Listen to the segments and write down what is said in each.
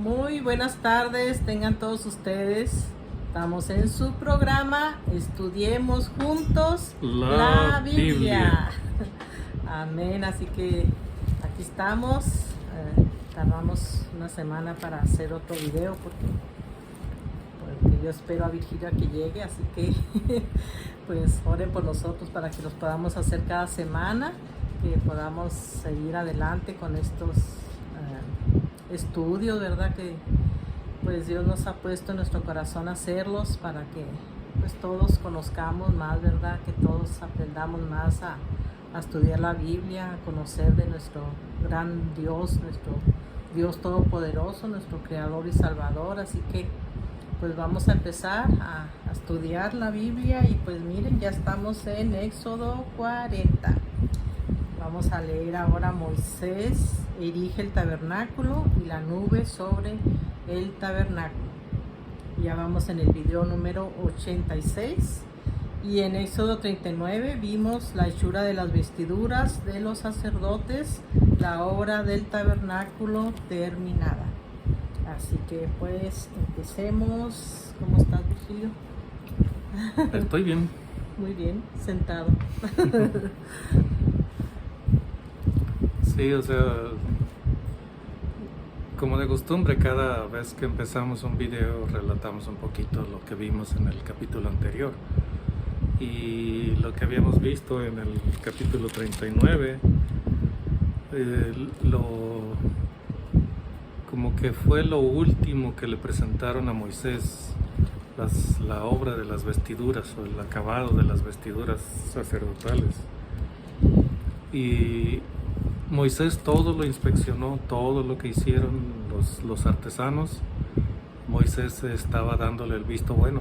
Muy buenas tardes, tengan todos ustedes. Estamos en su programa Estudiemos Juntos la Biblia. Amén, así que aquí estamos. Tardamos una semana para hacer otro video porque yo espero a Virgilia que llegue, así que pues oren por nosotros para que los podamos hacer cada semana, que podamos seguir adelante con estos estudios, ¿verdad? Que pues Dios nos ha puesto en nuestro corazón hacerlos para que pues todos conozcamos más, ¿verdad? Que todos aprendamos más a estudiar la Biblia, a conocer de nuestro gran Dios, nuestro Dios todopoderoso, nuestro Creador y Salvador. Así que pues vamos a empezar a estudiar la Biblia y pues miren, ya estamos en Éxodo 40. Vamos a leer ahora: Moisés erige el tabernáculo y la nube sobre el tabernáculo. Ya vamos en el video número 86. Y en Éxodo 39 vimos la hechura de las vestiduras de los sacerdotes, la obra del tabernáculo terminada. Así que pues empecemos. ¿Cómo estás, Virgilio? Estoy bien. Muy bien, sentado. Sí, o sea, como de costumbre, cada vez que empezamos un video relatamos un poquito lo que vimos en el capítulo anterior. Y lo que habíamos visto en el capítulo 39, como que fue lo último que le presentaron a Moisés, la obra de las vestiduras o el acabado de las vestiduras sacerdotales. Y Moisés todo lo inspeccionó, todo lo que hicieron los artesanos. Moisés estaba dándole el visto bueno.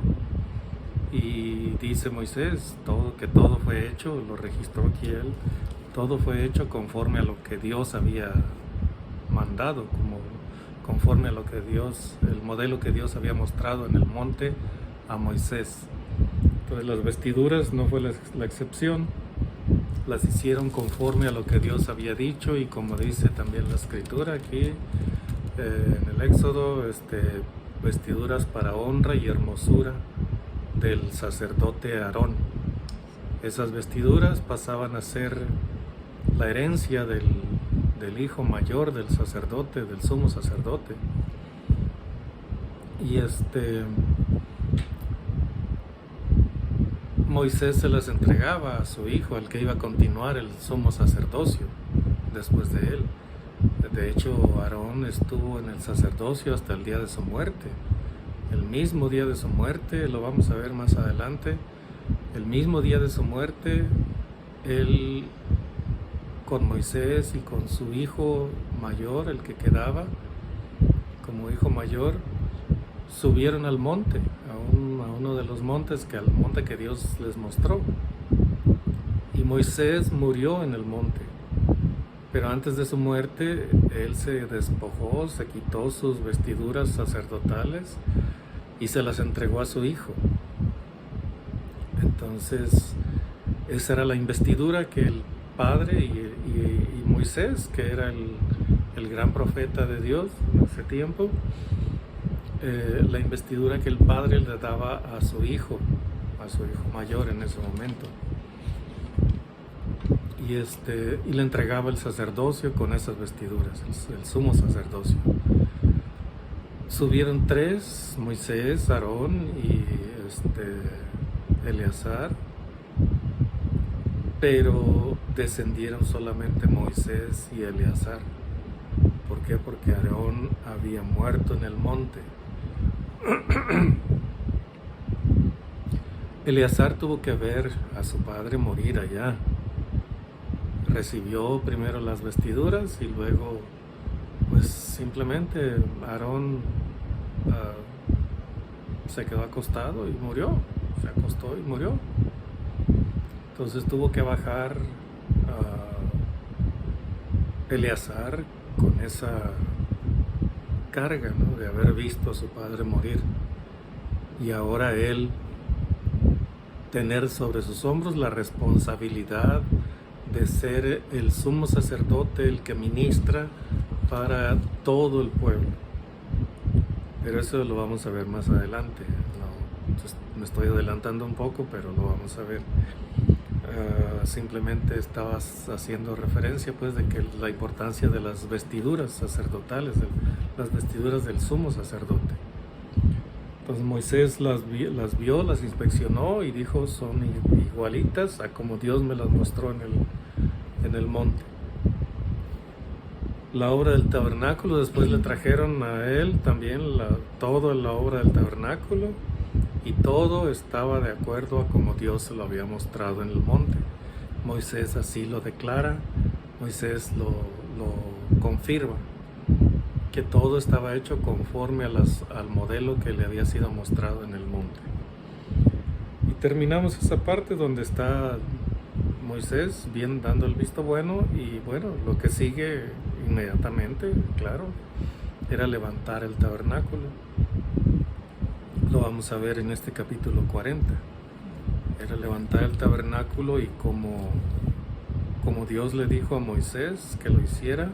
Y dice Moisés que todo fue hecho, lo registró aquí él, todo fue hecho conforme a lo que Dios había mandado, conforme a lo que el modelo que Dios había mostrado en el monte a Moisés. Entonces las vestiduras no fue la excepción, las hicieron conforme a lo que Dios había dicho, y como dice también la escritura aquí en el Éxodo, vestiduras para honra y hermosura del sacerdote Aarón. Esas vestiduras pasaban a ser la herencia del hijo mayor del sacerdote, del sumo sacerdote. Y Moisés se las entregaba a su hijo, al que iba a continuar el sumo sacerdocio después de él. De hecho, Aarón estuvo en el sacerdocio hasta el día de su muerte. El mismo día de su muerte, lo vamos a ver más adelante, el mismo día de su muerte, él con Moisés y con su hijo mayor, el que quedaba como hijo mayor, subieron al monte, a uno de los montes, al monte que Dios les mostró. Y Moisés murió en el monte. Pero antes de su muerte, él se despojó, se quitó sus vestiduras sacerdotales y se las entregó a su hijo. Entonces, esa era la investidura que el Padre y Moisés, que era el gran profeta de Dios en ese tiempo, la investidura que el Padre le daba a su hijo mayor en ese momento. Y le entregaba el sacerdocio con esas vestiduras, el sumo sacerdocio. Subieron tres: Moisés, Aarón y Eleazar, pero descendieron solamente Moisés y Eleazar. ¿Por qué? Porque Aarón había muerto en el monte. Eleazar tuvo que ver a su padre morir allá. Recibió primero las vestiduras y luego pues simplemente Aarón se quedó acostado y murió. Se acostó y murió. Entonces tuvo que bajar Eleazar con esa carga, ¿no?, de haber visto a su padre morir, y ahora él tener sobre sus hombros la responsabilidad de ser el sumo sacerdote, el que ministra para todo el pueblo. Pero eso lo vamos a ver más adelante. Me estoy adelantando un poco, pero lo vamos a ver. Simplemente estabas haciendo referencia pues de que la importancia de las vestiduras sacerdotales, de las vestiduras del sumo sacerdote. Entonces Moisés las vio, las inspeccionó y dijo, son igualitas a como Dios me las mostró en el monte. La obra del tabernáculo, después le trajeron a él también toda la obra del tabernáculo, y todo estaba de acuerdo a como Dios se lo había mostrado en el monte. Moisés así lo declara, Moisés lo confirma, que todo estaba hecho conforme al modelo que le había sido mostrado en el monte. Y terminamos esa parte donde está Moisés bien dando el visto bueno, y bueno, lo que sigue inmediatamente, claro, era levantar el tabernáculo. Lo vamos a ver en este capítulo 40. Era levantar el tabernáculo, y como Dios le dijo a Moisés que lo hiciera,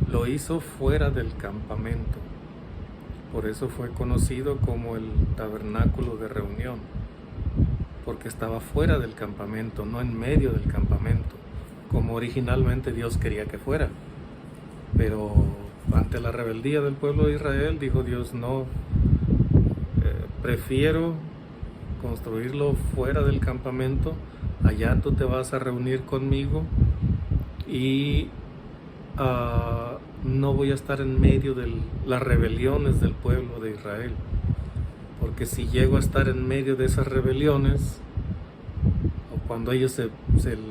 lo hizo fuera del campamento. Por eso fue conocido como el tabernáculo de reunión, porque estaba fuera del campamento, no en medio del campamento, como originalmente Dios quería que fuera. Pero ante la rebeldía del pueblo de Israel, dijo Dios, no, prefiero construirlo fuera del campamento, allá tú te vas a reunir conmigo, y no voy a estar en medio de las rebeliones del pueblo de Israel, porque si llego a estar en medio de esas rebeliones, o cuando ellos se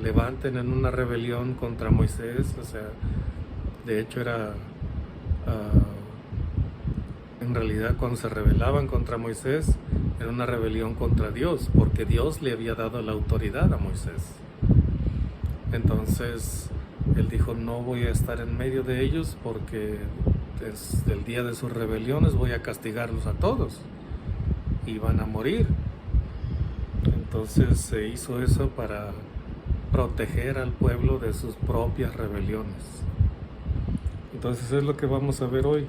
levanten en una rebelión contra Moisés, o sea, de hecho era en realidad cuando se rebelaban contra Moisés, era una rebelión contra Dios, porque Dios le había dado la autoridad a Moisés. Entonces él dijo, no voy a estar en medio de ellos, porque desde el día de sus rebeliones voy a castigarlos a todos y van a morir. Entonces se hizo eso para proteger al pueblo de sus propias rebeliones. Entonces es lo que vamos a ver hoy,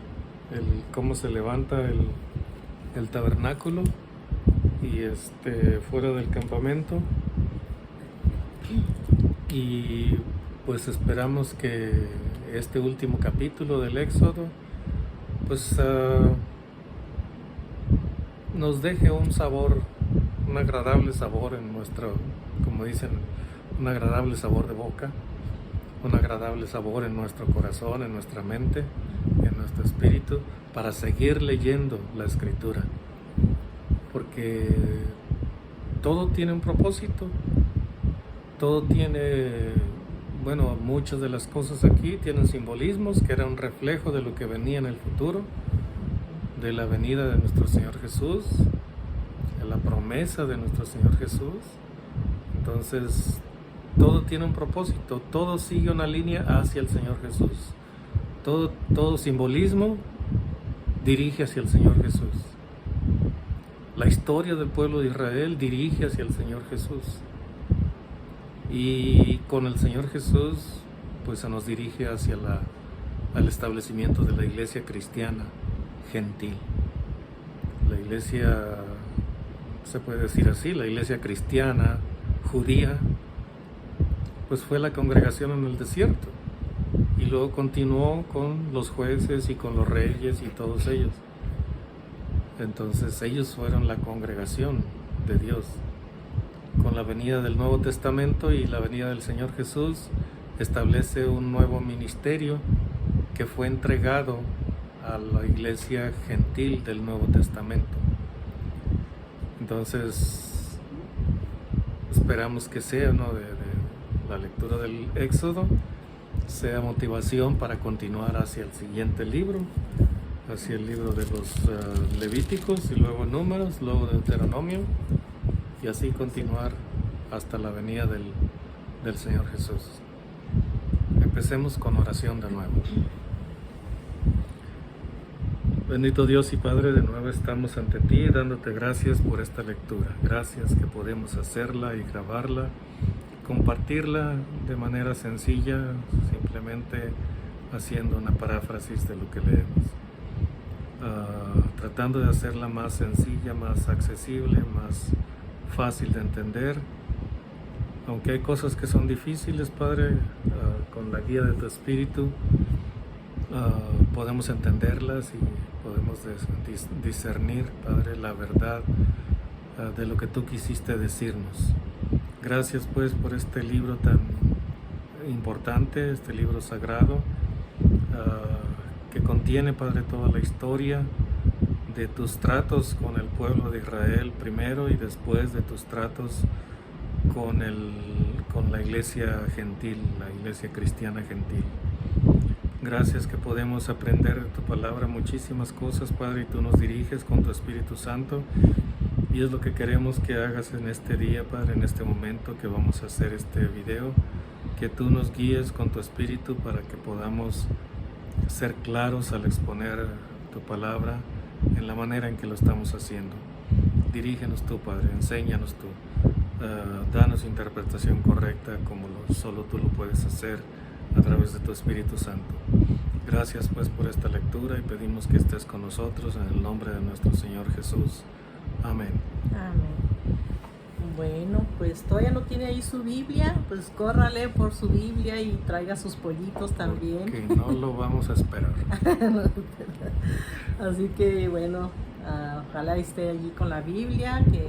cómo se levanta el tabernáculo y fuera del campamento. Y pues esperamos que este último capítulo del Éxodo pues nos deje un agradable sabor en nuestro, como dicen, un agradable sabor de boca, un agradable sabor en nuestro corazón, en nuestra mente, en nuestro espíritu, para seguir leyendo la Escritura, porque todo tiene un propósito, todo tiene, bueno, muchas de las cosas aquí tienen simbolismos que eran un reflejo de lo que venía en el futuro, de la venida de nuestro Señor Jesús, de la promesa de nuestro Señor Jesús. Entonces todo tiene un propósito, todo sigue una línea hacia el Señor Jesús, todo simbolismo dirige hacia el Señor Jesús. La historia del pueblo de Israel dirige hacia el Señor Jesús, y con el Señor Jesús pues se nos dirige hacia al establecimiento de la iglesia cristiana gentil. La iglesia, se puede decir así, la iglesia cristiana judía pues fue la congregación en el desierto, y luego continuó con los jueces y con los reyes y todos ellos. Entonces ellos fueron la congregación de Dios. Con la venida del Nuevo Testamento y la venida del Señor Jesús, establece un nuevo ministerio que fue entregado a la iglesia gentil del Nuevo Testamento. Entonces esperamos que sea, ¿no?, de la lectura del Éxodo sea motivación para continuar hacia el siguiente libro, hacia el libro de los Levíticos, y luego Números, luego Deuteronomio, y así continuar hasta la venida del Señor Jesús. Empecemos con oración de nuevo. Bendito Dios y Padre, de nuevo estamos ante ti dándote gracias por esta lectura. Gracias que podemos hacerla y grabarla, compartirla de manera sencilla, simplemente haciendo una paráfrasis de lo que leemos. tratando de hacerla más sencilla, más accesible, más fácil de entender. Aunque hay cosas que son difíciles, Padre, con la guía de tu Espíritu podemos entenderlas y podemos discernir, Padre, la verdad de lo que tú quisiste decirnos. Gracias pues por este libro tan importante, este libro sagrado, que contiene, Padre, toda la historia de tus tratos con el pueblo de Israel primero y después de tus tratos con la iglesia gentil, la iglesia cristiana gentil. Gracias que podemos aprender de tu palabra muchísimas cosas, Padre, y tú nos diriges con tu Espíritu Santo. Y es lo que queremos que hagas en este día, Padre, en este momento que vamos a hacer este video, que tú nos guíes con tu Espíritu para que podamos ser claros al exponer tu palabra en la manera en que lo estamos haciendo. Dirígenos tú, Padre, enséñanos tú, danos interpretación correcta como solo tú lo puedes hacer a través de tu Espíritu Santo. Gracias pues por esta lectura y pedimos que estés con nosotros en el nombre de nuestro Señor Jesús. Amén. Amén. Bueno, pues todavía no tiene ahí su Biblia, pues córrale por su Biblia y traiga sus pollitos también. Que no lo vamos a esperar. Así que bueno, ojalá esté allí con la Biblia, que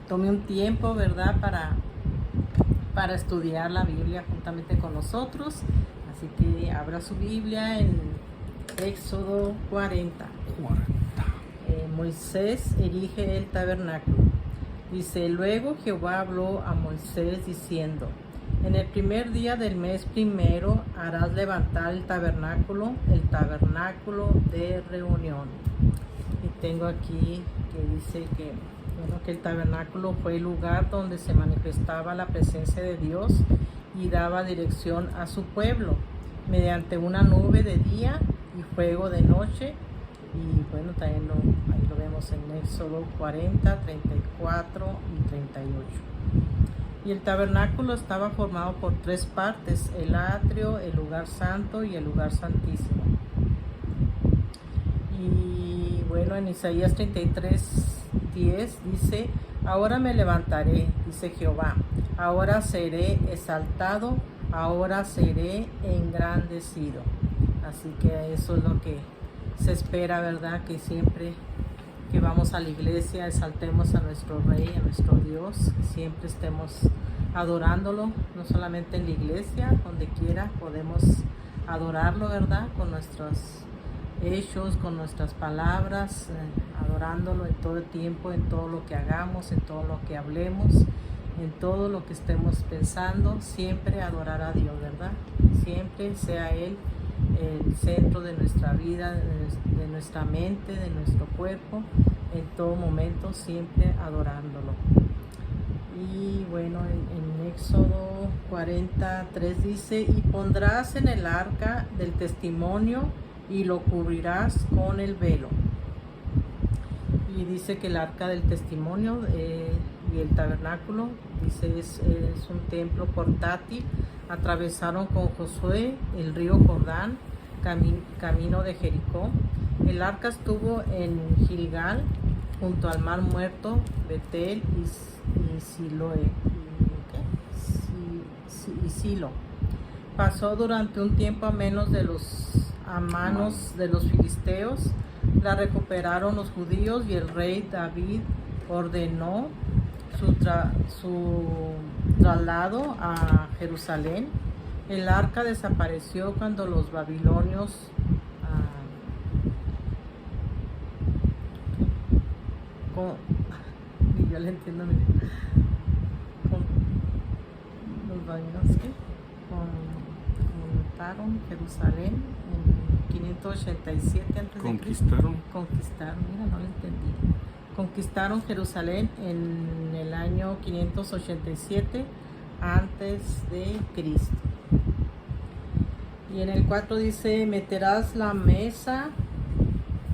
tome un tiempo, ¿verdad?, para estudiar la Biblia juntamente con nosotros. Así que abra su Biblia en Éxodo 40. Moisés erige el tabernáculo. Dice: luego Jehová habló a Moisés diciendo: en el primer día del mes primero harás levantar el tabernáculo de reunión. Y tengo aquí que dice que el tabernáculo fue el lugar donde se manifestaba la presencia de Dios y daba dirección a su pueblo mediante una nube de día y fuego de noche. Y bueno, también ahí lo vemos en Éxodo 40, 34 y 38. Y el tabernáculo estaba formado por tres partes: el atrio, el lugar santo y el lugar santísimo. Y bueno, en Isaías 33, 10 dice: ahora me levantaré, dice Jehová, ahora seré exaltado, ahora seré engrandecido. Así que eso es lo que se espera, ¿verdad? Que siempre que vamos a la iglesia exaltemos a nuestro Rey, a nuestro Dios, que siempre estemos adorándolo, no solamente en la iglesia, donde quiera podemos adorarlo, ¿verdad? Con nuestros hechos, con nuestras palabras, adorándolo en todo el tiempo, en todo lo que hagamos, en todo lo que hablemos, en todo lo que estemos pensando, siempre adorar a Dios, ¿verdad? Siempre sea Él el centro de nuestra vida, de nuestra mente, de nuestro cuerpo, en todo momento, siempre adorándolo. Y bueno, en Éxodo 43 dice: y pondrás en el arca del testimonio y lo cubrirás con el velo. Y dice que el arca del testimonio y el tabernáculo, dice, es un templo portátil. Atravesaron con Josué el río Jordán, camino de Jericó. El arca estuvo en Gilgal, junto al mar muerto, Betel y Silo. Pasó durante un tiempo a manos de los filisteos. La recuperaron los judíos y el rey David ordenó su traslado a Jerusalén. El arca desapareció cuando los babilonios yo le entiendo, los babilonios conquistaron Jerusalén en 587 a.C. Conquistaron, mira, no lo entendí. Conquistaron Jerusalén en el año 587 antes de Cristo. Y en el 4 dice: meterás la mesa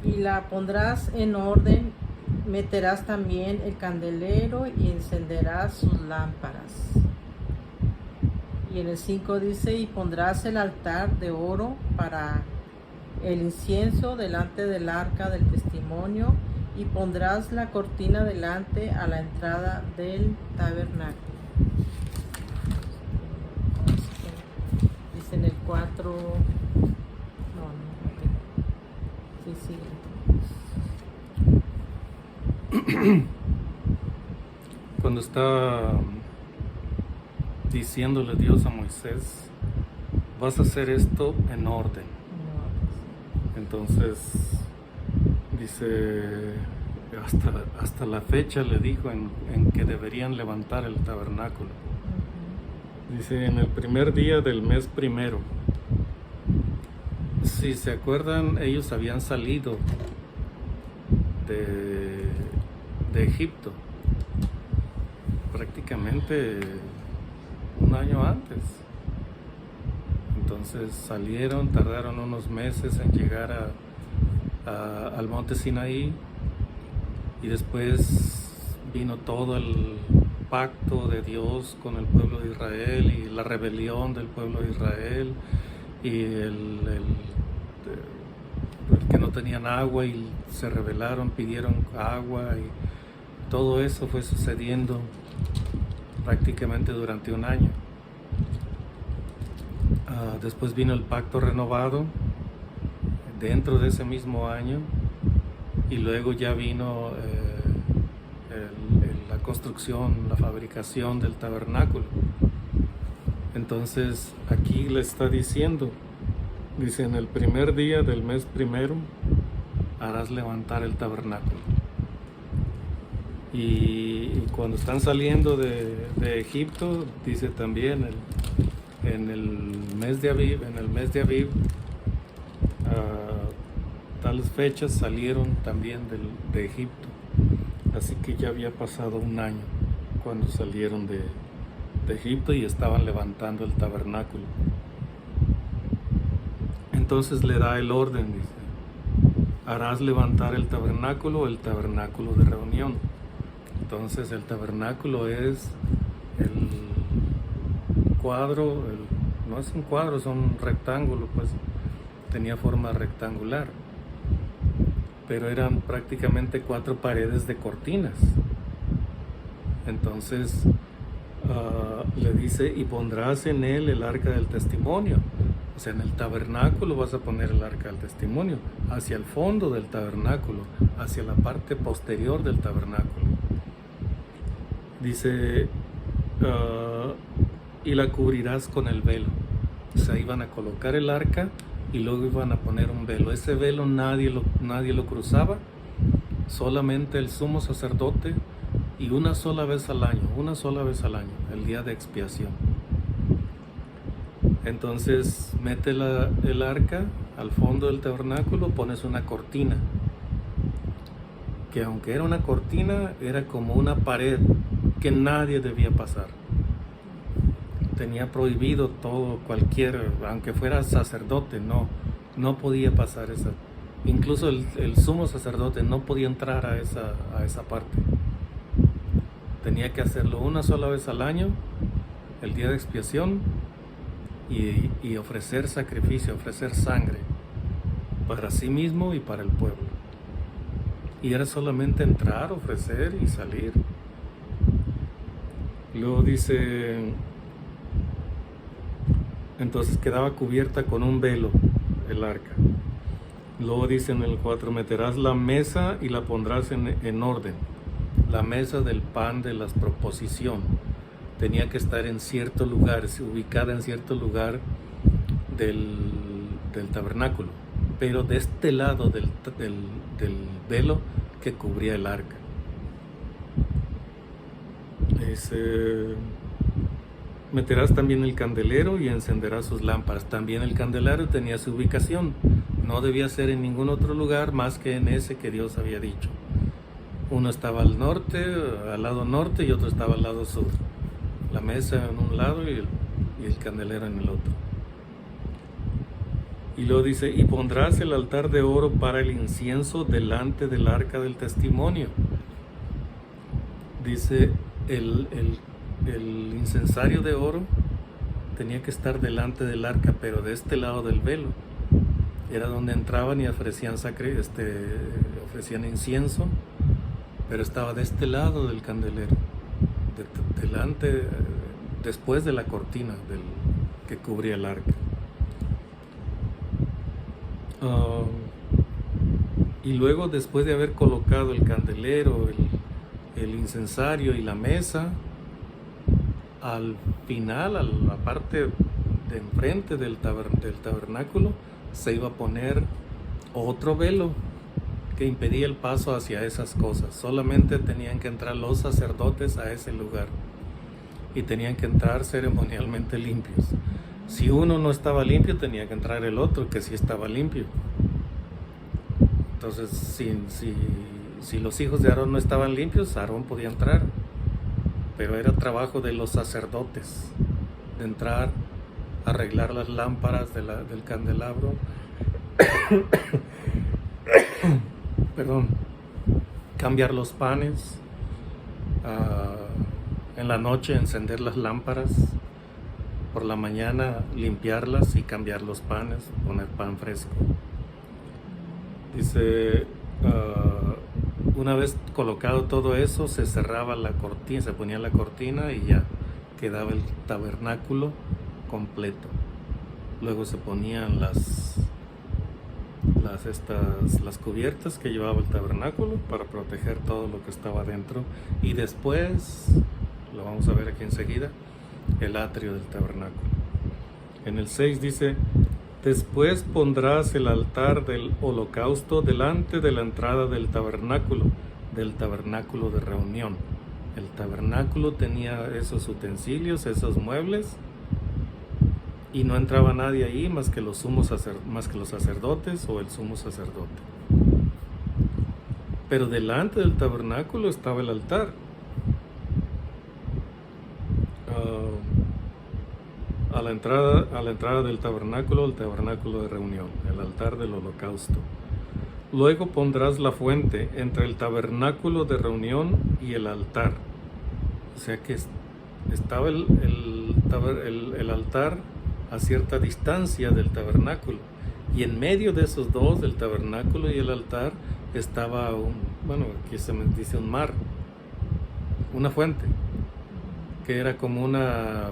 y la pondrás en orden, meterás también el candelero y encenderás sus lámparas. Y en el 5 dice: y pondrás el altar de oro para el incienso delante del arca del testimonio y pondrás la cortina delante a la entrada del tabernáculo. Dice en el 4, no, sí, sigue. Cuando está diciéndole Dios a Moisés, vas a hacer esto en orden. Entonces dice, hasta la fecha le dijo en que deberían levantar el tabernáculo. Dice, en el primer día del mes primero. Si se acuerdan, ellos habían salido de Egipto prácticamente un año antes. Entonces salieron, tardaron unos meses en llegar al monte Sinaí, y después vino todo el pacto de Dios con el pueblo de Israel y la rebelión del pueblo de Israel y el que no tenían agua y se rebelaron, pidieron agua, y todo eso fue sucediendo prácticamente durante un año. Después vino el pacto renovado dentro de ese mismo año, y luego ya vino la construcción, la fabricación del tabernáculo. Entonces aquí le está diciendo, dice, en el primer día del mes primero harás levantar el tabernáculo. Y cuando están saliendo de Egipto, dice también en el mes de Aviv, tales fechas salieron también de Egipto. Así que ya había pasado un año cuando salieron de Egipto y estaban levantando el tabernáculo. Entonces le da el orden, dice, harás levantar el tabernáculo de reunión. Entonces el tabernáculo es el cuadro, no es un cuadro, es un rectángulo, pues tenía forma rectangular, pero eran prácticamente 4 paredes de cortinas. Entonces le dice, y pondrás en él el arca del testimonio. O sea, en el tabernáculo vas a poner el arca del testimonio, hacia el fondo del tabernáculo, hacia la parte posterior del tabernáculo. Dice, y la cubrirás con el velo. O sea, iban a colocar el arca y luego iban a poner un velo. Ese velo nadie lo cruzaba, solamente el sumo sacerdote, y una sola vez al año, el día de expiación. Entonces mete el arca al fondo del tabernáculo, pones una cortina, que aunque era una cortina, era como una pared que nadie debía pasar. Tenía prohibido todo, aunque fuera sacerdote, no podía pasar esa. Incluso el sumo sacerdote no podía entrar a esa parte. Tenía que hacerlo una sola vez al año, el día de expiación, y ofrecer sacrificio, ofrecer sangre para sí mismo y para el pueblo. Y era solamente entrar, ofrecer y salir. Luego dice, entonces quedaba cubierta con un velo el arca. Luego dice en el 4, meterás la mesa y la pondrás en orden. La mesa del pan de la proposición tenía que estar en cierto lugar, ubicada en cierto lugar del tabernáculo, pero de este lado del velo que cubría el arca. Meterás también el candelero y encenderás sus lámparas. También el candelero tenía su ubicación, no debía ser en ningún otro lugar más que en ese que Dios había dicho. Uno estaba al lado norte, y otro estaba al lado sur. La mesa en un lado y el candelero en el otro. Y luego dice, y pondrás el altar de oro para el incienso delante del arca del testimonio. Dice, el incensario de oro tenía que estar delante del arca, pero de este lado del velo. Era donde entraban y ofrecían incienso, pero estaba de este lado del candelero, delante, después de la cortina que cubría el arca. Y luego, después de haber colocado el candelero, el incensario y la mesa, al final, a la parte de enfrente del tabernáculo, se iba a poner otro velo que impedía el paso hacia esas cosas. Solamente tenían que entrar los sacerdotes a ese lugar y tenían que entrar ceremonialmente limpios. Si uno no estaba limpio, tenía que entrar el otro que sí estaba limpio. Entonces, si los hijos de Aarón no estaban limpios, Aarón podía entrar, pero era trabajo de los sacerdotes de entrar, arreglar las lámparas del candelabro, perdón, cambiar los panes, en la noche encender las lámparas, por la mañana limpiarlas y cambiar los panes, poner pan fresco. Dice, una vez colocado todo eso, se cerraba la cortina, se ponía la cortina y ya quedaba el tabernáculo completo. Luego se ponían las cubiertas que llevaba el tabernáculo para proteger todo lo que estaba dentro, y después, lo vamos a ver aquí enseguida, el atrio del tabernáculo. En el 6 dice: después pondrás el altar del holocausto delante de la entrada del tabernáculo de reunión. El tabernáculo tenía esos utensilios, esos muebles, y no entraba nadie ahí más que los sacerdotes o el sumo sacerdote. Pero delante del tabernáculo estaba el altar. A la entrada del tabernáculo, el tabernáculo de reunión, el altar del holocausto. Luego pondrás la fuente entre el tabernáculo de reunión y el altar. O sea que estaba el altar a cierta distancia del tabernáculo, y en medio de esos dos, del tabernáculo y el altar, estaba aquí se me dice un mar, una fuente, que era como una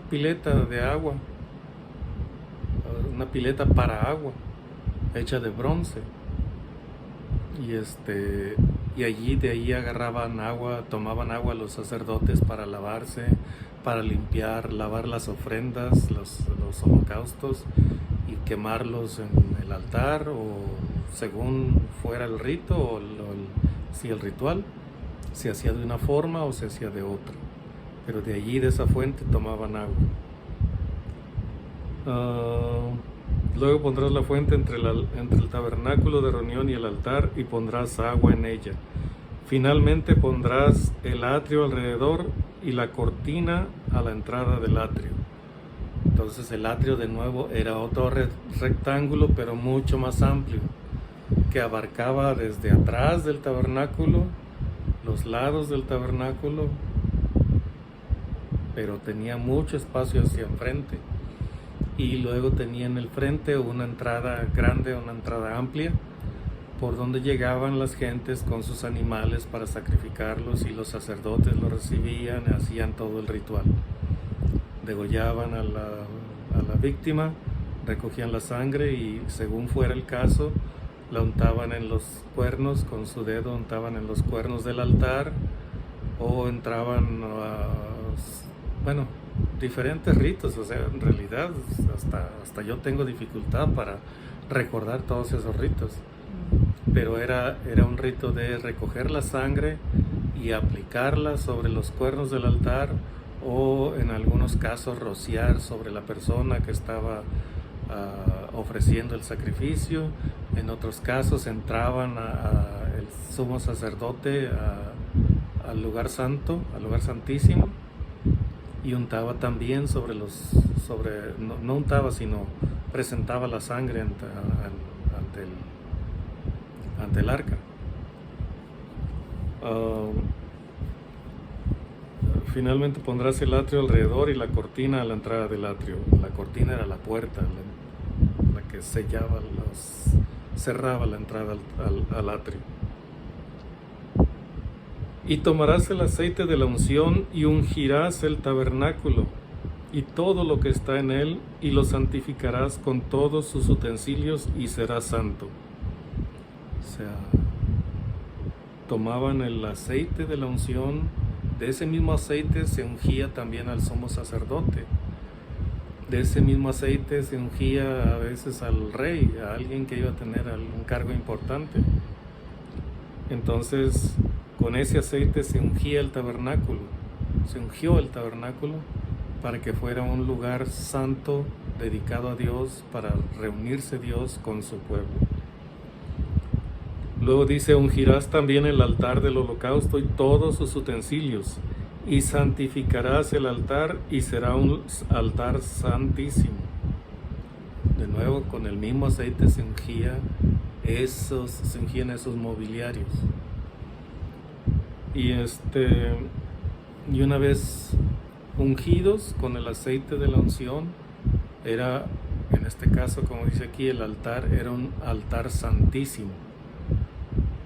pileta de agua, una pileta para agua, hecha de bronce, y de ahí agarraban agua, tomaban agua los sacerdotes para lavarse, para limpiar, lavar las ofrendas, los holocaustos, y quemarlos en el altar, o según fuera el rito, o si el ritual se hacía de una forma o se hacía de otra. Pero de allí, de esa fuente, tomaban agua. Luego pondrás la fuente entre el tabernáculo de reunión y el altar, y pondrás agua en ella. Finalmente pondrás el atrio alrededor y la cortina a la entrada del atrio. Entonces el atrio, de nuevo, era otro rectángulo, pero mucho más amplio, que abarcaba desde atrás del tabernáculo, los lados del tabernáculo, pero tenía mucho espacio hacia enfrente, y luego tenía en el frente una entrada grande, una entrada amplia, por donde llegaban las gentes con sus animales para sacrificarlos, y los sacerdotes los recibían y hacían todo el ritual. Degollaban a la víctima, recogían la sangre y, según fuera el caso, la untaban en los cuernos, con su dedo untaban en los cuernos del altar, o entraban diferentes ritos. O sea, en realidad hasta yo tengo dificultad para recordar todos esos ritos, pero era un rito de recoger la sangre y aplicarla sobre los cuernos del altar, o en algunos casos rociar sobre la persona que estaba ofreciendo el sacrificio. En otros casos entraban el sumo sacerdote al lugar santo, al lugar santísimo, y untaba también no untaba, sino presentaba la sangre ante el arca. Finalmente pondrás el atrio alrededor y la cortina a la entrada del atrio. La cortina era la puerta, que cerraba la entrada al atrio. Y tomarás el aceite de la unción y ungirás el tabernáculo y todo lo que está en él, y lo santificarás con todos sus utensilios, y será santo. O sea, tomaban el aceite de la unción, de ese mismo aceite se ungía también al sumo sacerdote, de ese mismo aceite se ungía a veces al rey, a alguien que iba a tener algún cargo importante. Entonces, con ese aceite se ungía el tabernáculo, se ungió el tabernáculo para que fuera un lugar santo, dedicado a Dios, para reunirse Dios con su pueblo. Luego dice, ungirás también el altar del holocausto y todos sus utensilios, y santificarás el altar, y será un altar santísimo. De nuevo, con el mismo aceite se ungían esos mobiliarios. Y una vez ungidos con el aceite de la unción, era, en este caso, como dice aquí, el altar era un altar santísimo.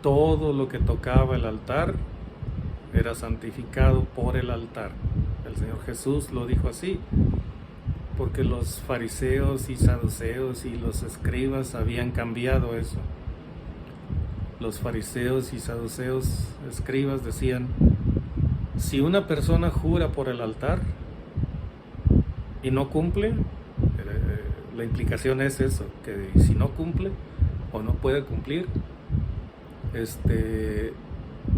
Todo lo que tocaba el altar era santificado por el altar. El Señor Jesús lo dijo así, porque los fariseos y saduceos y los escribas habían cambiado eso. Los fariseos y saduceos escribas decían, si una persona jura por el altar y no cumple, la implicación es eso, que si no cumple o no puede cumplir,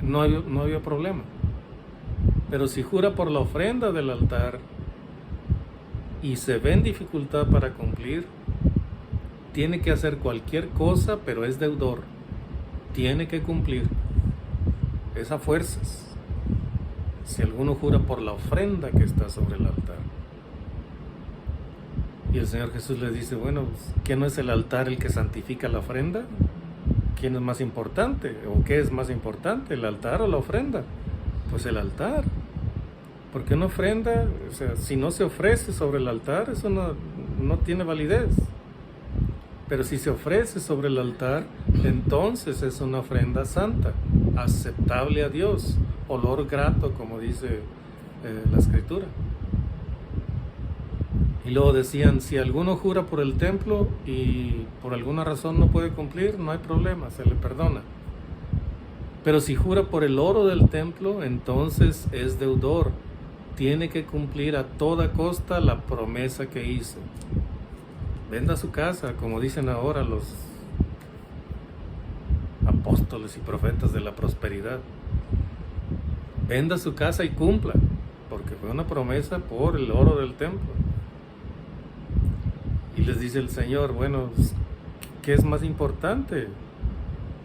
no había problema. Pero si jura por la ofrenda del altar y se ve en dificultad para cumplir, tiene que hacer cualquier cosa, pero es deudor, tiene que cumplir. Es a fuerzas. Si alguno jura por la ofrenda que está sobre el altar. Y el Señor Jesús les dice, bueno, ¿quién no es el altar el que santifica la ofrenda? ¿Quién es más importante? ¿O qué es más importante, el altar o la ofrenda? Pues el altar. Porque una ofrenda, o sea, si no se ofrece sobre el altar, eso no tiene validez. Pero si se ofrece sobre el altar, entonces es una ofrenda santa, aceptable a Dios, olor grato, como dice la Escritura. Y luego decían, si alguno jura por el templo y por alguna razón no puede cumplir, no hay problema, se le perdona. Pero si jura por el oro del templo, entonces es deudor, tiene que cumplir a toda costa la promesa que hizo. Venda su casa, como dicen ahora los apóstoles y profetas de la prosperidad. Venda su casa y cumpla, porque fue una promesa por el oro del templo. Y les dice el Señor, bueno, ¿qué es más importante?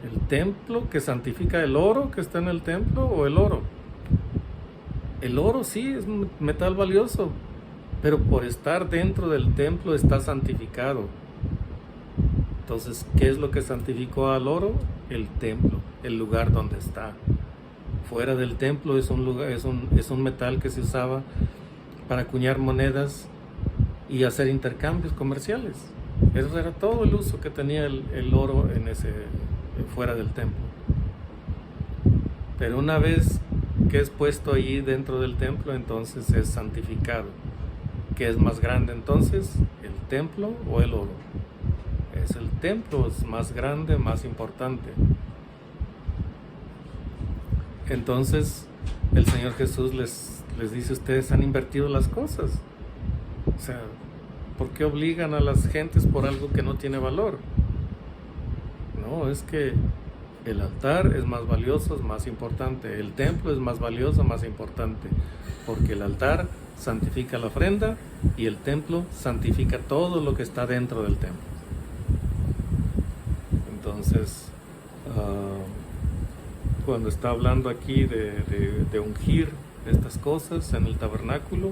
¿El templo que santifica el oro que está en el templo o el oro? El oro sí es metal valioso, pero por estar dentro del templo está santificado. Entonces, ¿qué es lo que santificó al oro? El templo, el lugar donde está. Fuera del templo es un metal que se usaba para acuñar monedas y hacer intercambios comerciales. Eso era todo el uso que tenía el oro fuera del templo. Pero una vez que es puesto allí dentro del templo, entonces es santificado. ¿Qué es más grande entonces? ¿El templo o el oro? Es el templo, es más grande, más importante. Entonces el Señor Jesús les dice, ustedes han invertido las cosas. O sea, ¿por qué obligan a las gentes por algo que no tiene valor? No, es que el altar es más valioso, es más importante. El templo es más valioso, más importante. Porque el altar santifica la ofrenda y el templo santifica todo lo que está dentro del templo. Entonces, cuando está hablando aquí de ungir estas cosas en el tabernáculo,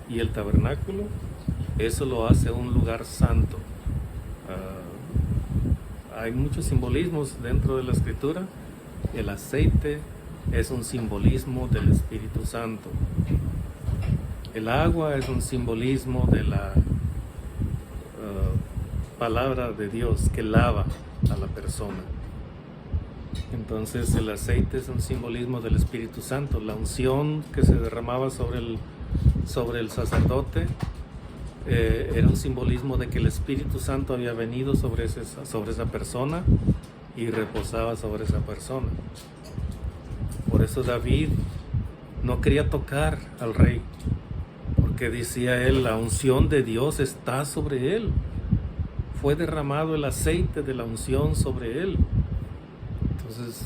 y el tabernáculo, eso lo hace un lugar santo. Hay muchos simbolismos dentro de la Escritura. El aceite es un simbolismo del Espíritu Santo. El agua es un simbolismo palabra de Dios que lava a la persona. Entonces el aceite es un simbolismo del Espíritu Santo. La unción que se derramaba sobre el sacerdote era un simbolismo de que el Espíritu Santo había venido sobre esa persona y reposaba sobre esa persona. Por eso David no quería tocar al rey, porque decía él, la unción de Dios está sobre él. Fue derramado el aceite de la unción sobre él. Entonces,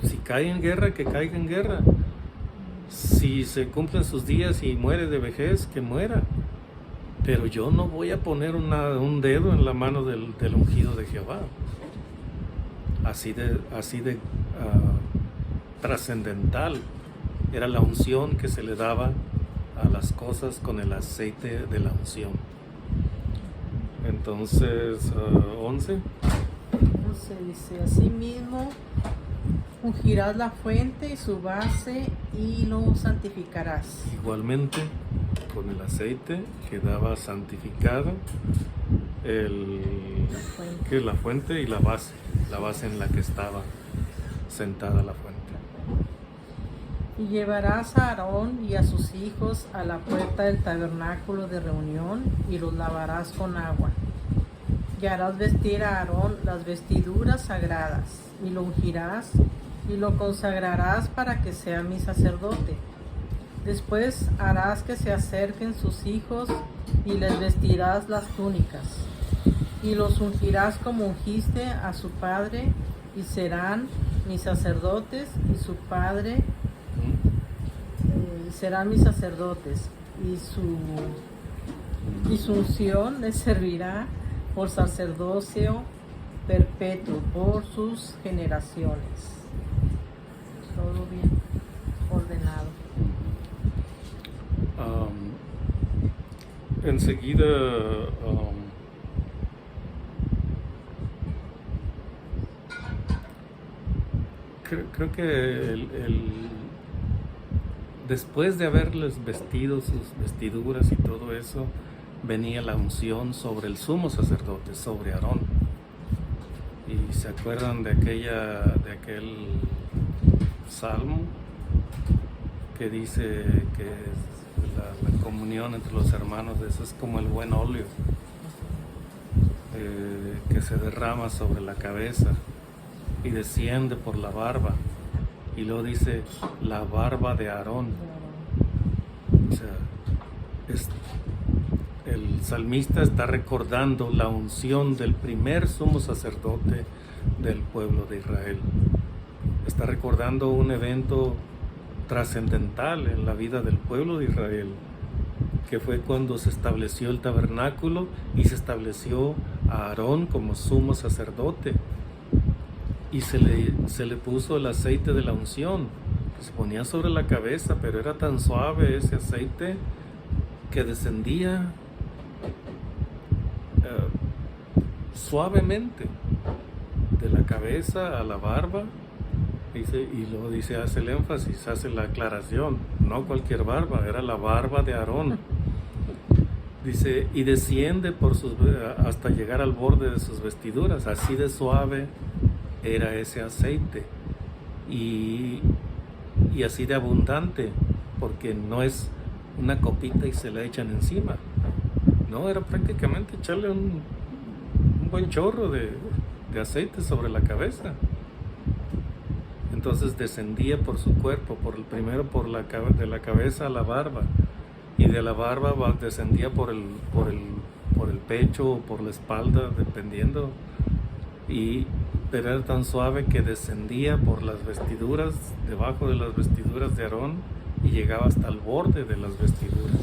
si cae en guerra, que caiga en guerra. Si se cumplen sus días y muere de vejez, que muera. Pero yo no voy a poner un dedo en la mano del ungido de Jehová. Así de trascendental era la unción que se le daba a las cosas con el aceite de la unción. Entonces, 11. Entonces dice, asimismo ungirás la fuente y su base y lo santificarás. Igualmente, con el aceite quedaba santificado la fuente y la base en la que estaba sentada la fuente. Y llevarás a Aarón y a sus hijos a la puerta del tabernáculo de reunión y los lavarás con agua. Y harás vestir a Aarón las vestiduras sagradas y lo ungirás y lo consagrarás para que sea mi sacerdote. Después harás que se acerquen sus hijos y les vestirás las túnicas y los ungirás como ungiste a su padre y serán mis sacerdotes y su padre serán mis sacerdotes y su unción les servirá por sacerdocio perpetuo por sus generaciones. Todo bien ordenado. Enseguida creo que después de haberles vestido sus vestiduras y todo eso, venía la unción sobre el sumo sacerdote, sobre Aarón. Y se acuerdan de aquel salmo que dice que la comunión entre los hermanos, eso es como el buen óleo que se derrama sobre la cabeza y desciende por la barba, y luego dice la barba de Aarón. O sea, el salmista está recordando la unción del primer sumo sacerdote del pueblo de Israel. Está recordando un evento trascendental en la vida del pueblo de Israel, que fue cuando se estableció el tabernáculo y se estableció a Aarón como sumo sacerdote, y se le puso el aceite de la unción, que se ponía sobre la cabeza, pero era tan suave ese aceite que descendía suavemente de la cabeza a la barba. Y luego hace el énfasis, hace la aclaración, no cualquier barba, era la barba de Aarón. Dice, y desciende hasta llegar al borde de sus vestiduras, así de suave era ese aceite, y así de abundante, porque no es una copita y se la echan encima, no, era prácticamente echarle un buen chorro de aceite sobre la cabeza. Entonces descendía por su cuerpo, primero de la cabeza a la barba, y de la barba descendía por el pecho o por la espalda, dependiendo, pero era tan suave que descendía por las vestiduras, debajo de las vestiduras de Aarón, y llegaba hasta el borde de las vestiduras.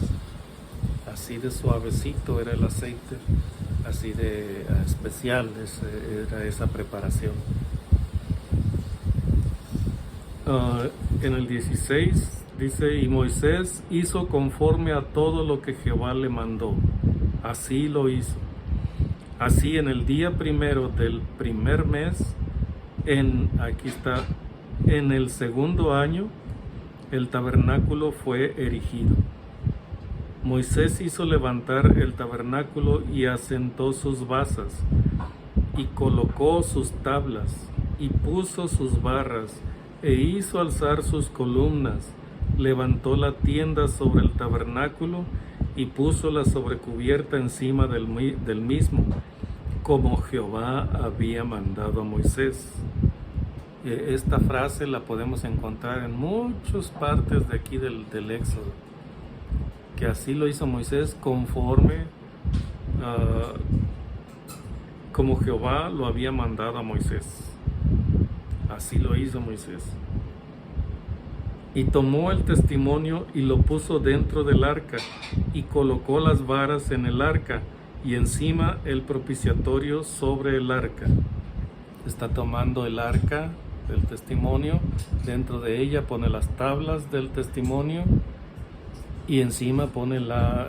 Así de suavecito era el aceite, así de especial era esa preparación. En el 16 dice, y Moisés hizo conforme a todo lo que Jehová le mandó, así lo hizo. Así en el día primero del primer mes, aquí está, en el segundo año, el tabernáculo fue erigido. Moisés hizo levantar el tabernáculo y asentó sus basas, y colocó sus tablas, y puso sus barras, e hizo alzar sus columnas, levantó la tienda sobre el tabernáculo, y puso la sobrecubierta encima del mismo, como Jehová había mandado a Moisés. Esta frase la podemos encontrar en muchas partes de aquí del Éxodo, que así lo hizo Moisés conforme como Jehová lo había mandado a Moisés. Así lo hizo Moisés. Y tomó el testimonio y lo puso dentro del arca, y colocó las varas en el arca, y encima el propiciatorio sobre el arca. Está tomando el arca del testimonio, dentro de ella pone las tablas del testimonio, y encima pone la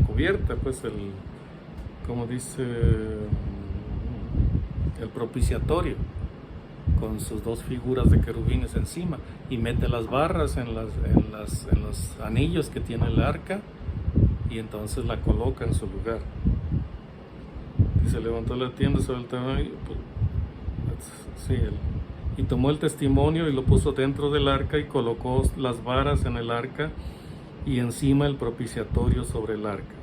cubierta, pues como dice, el propiciatorio, con sus dos figuras de querubines encima, y mete las barras en los anillos que tiene el arca, y entonces la coloca en su lugar. Y se levantó la tienda sobre el tabernáculo, y tomó el testimonio y lo puso dentro del arca, y colocó las varas en el arca, y encima el propiciatorio sobre el arca.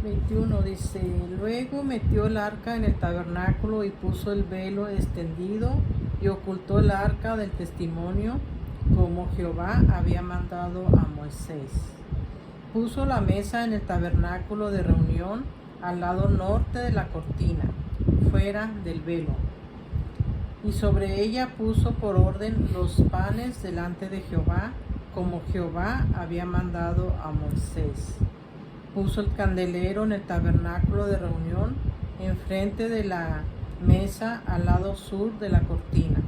21 dice: luego metió el arca en el tabernáculo y puso el velo extendido y ocultó el arca del testimonio, como Jehová había mandado a Moisés. Puso la mesa en el tabernáculo de reunión al lado norte de la cortina, fuera del velo, y sobre ella puso por orden los panes delante de Jehová, como Jehová había mandado a Moisés. Puso el candelero en el tabernáculo de reunión, enfrente de la mesa al lado sur de la cortina.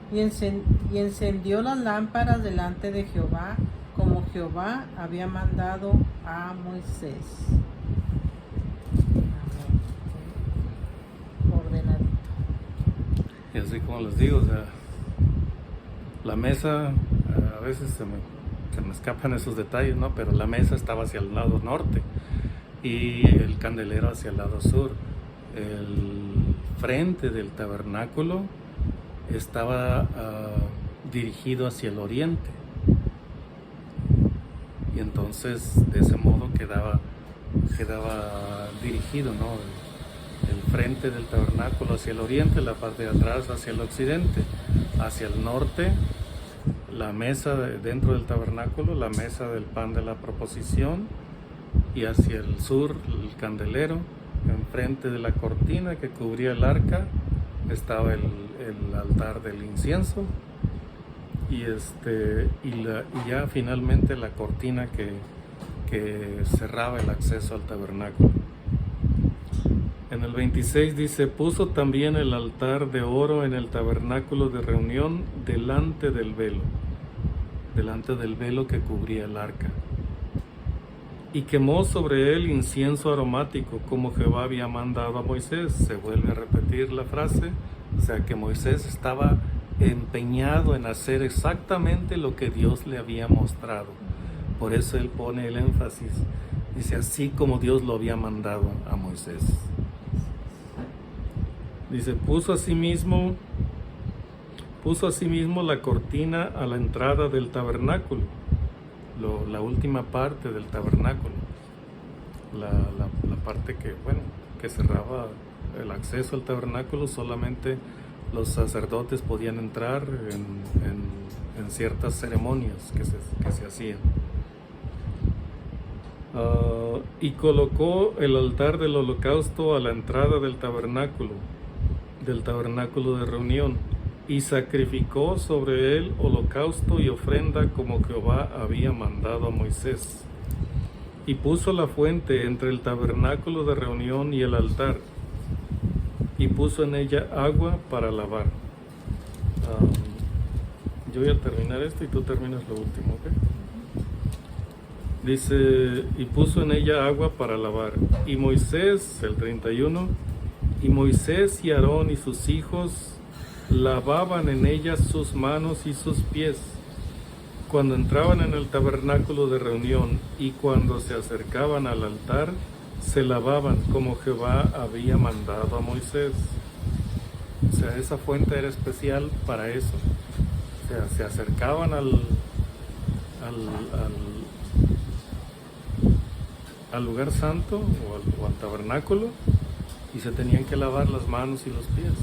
Y encendió las lámparas delante de Jehová, como Jehová había mandado a Moisés. Ordenadito. Y así como les digo, o sea, la mesa, a veces se me escapan esos detalles, ¿no? Pero la mesa estaba hacia el lado norte y el candelero hacia el lado sur. El frente del tabernáculo estaba dirigido hacia el oriente, y entonces de ese modo quedaba dirigido, ¿no? El frente del tabernáculo hacia el oriente, la parte de atrás hacia el occidente. Hacia el norte, la mesa dentro del tabernáculo, la mesa del pan de la proposición, y hacia el sur el candelero. Enfrente de la cortina que cubría el arca estaba el altar del incienso, y ya finalmente la cortina que cerraba el acceso al tabernáculo. En el 26 dice: puso también el altar de oro en el tabernáculo de reunión delante del velo que cubría el arca, y quemó sobre él incienso aromático, como Jehová había mandado a Moisés. Se vuelve a repetir la frase, o sea que Moisés estaba empeñado en hacer exactamente lo que Dios le había mostrado. Por eso él pone el énfasis, dice: así como Dios lo había mandado a Moisés. Dice: puso asimismo la cortina a la entrada del tabernáculo, la última parte del tabernáculo, la parte que cerraba el acceso al tabernáculo. Solamente los sacerdotes podían entrar en ciertas ceremonias que se hacían. Y colocó el altar del holocausto a la entrada del tabernáculo de reunión, y sacrificó sobre él holocausto y ofrenda, como Jehová había mandado a Moisés. Y puso la fuente entre el tabernáculo de reunión y el altar, y puso en ella agua para lavar. Yo voy a terminar esto y tú terminas lo último, ¿ok? Dice: y puso en ella agua para lavar. Y Moisés, el 31, y Moisés y Aarón y sus hijos lavaban en ella sus manos y sus pies, Cuando entraban en el tabernáculo de reunión y cuando se acercaban al altar, se lavaban como Jehová había mandado a Moisés. O sea, esa fuente era especial para eso. O sea, se acercaban al lugar santo o al tabernáculo y se tenían que lavar las manos y los pies.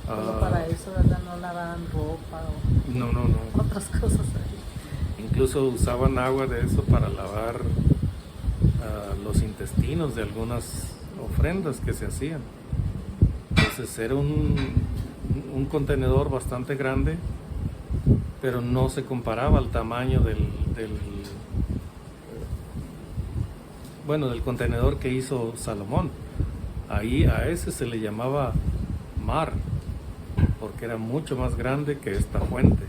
Solo para eso, ¿verdad? No lavaban ropa o No. otras cosas ahí. Incluso usaban agua de eso para lavar los intestinos de algunas ofrendas que se hacían. Entonces era un contenedor bastante grande, pero no se comparaba al tamaño del contenedor que hizo Salomón. Ahí a ese se le llamaba mar, porque era mucho más grande que esta fuente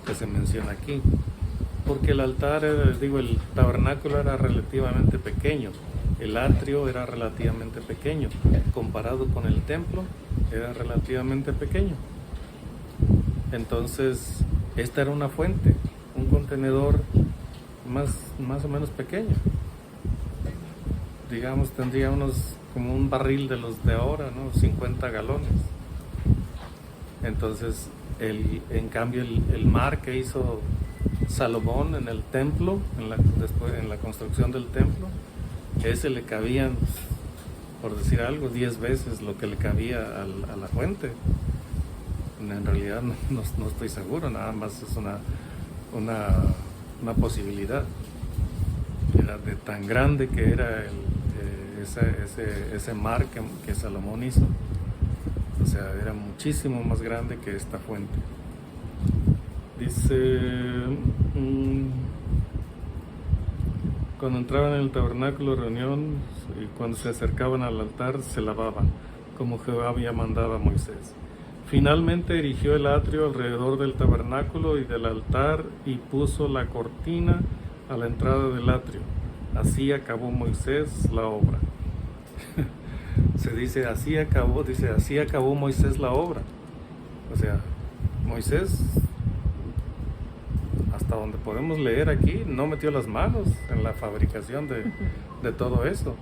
que se menciona aquí. Porque el altar, el tabernáculo era relativamente pequeño, el atrio era relativamente pequeño, comparado con el templo, era relativamente pequeño. Entonces, esta era una fuente, un contenedor más o menos pequeño. Digamos, tendría como un barril de los de ahora, ¿no? 50 galones. Entonces, en cambio, el mar que hizo Salomón en el templo, después en la construcción del templo, ese le cabían, por decir algo, 10 veces lo que le cabía a la fuente. En realidad no estoy seguro, nada más es una posibilidad. Era de tan grande que era ese mar que Salomón hizo. O sea, era muchísimo más grande que esta fuente. Dice, cuando entraban en el tabernáculo de reunión y cuando se acercaban al altar, se lavaban, como Jehová había mandado a Moisés. Finalmente erigió el atrio alrededor del tabernáculo y del altar y puso la cortina a la entrada del atrio. Así acabó Moisés la obra. Así acabó Moisés la obra. O sea, Moisés, hasta donde podemos leer aquí, no metió las manos en la fabricación de todo eso.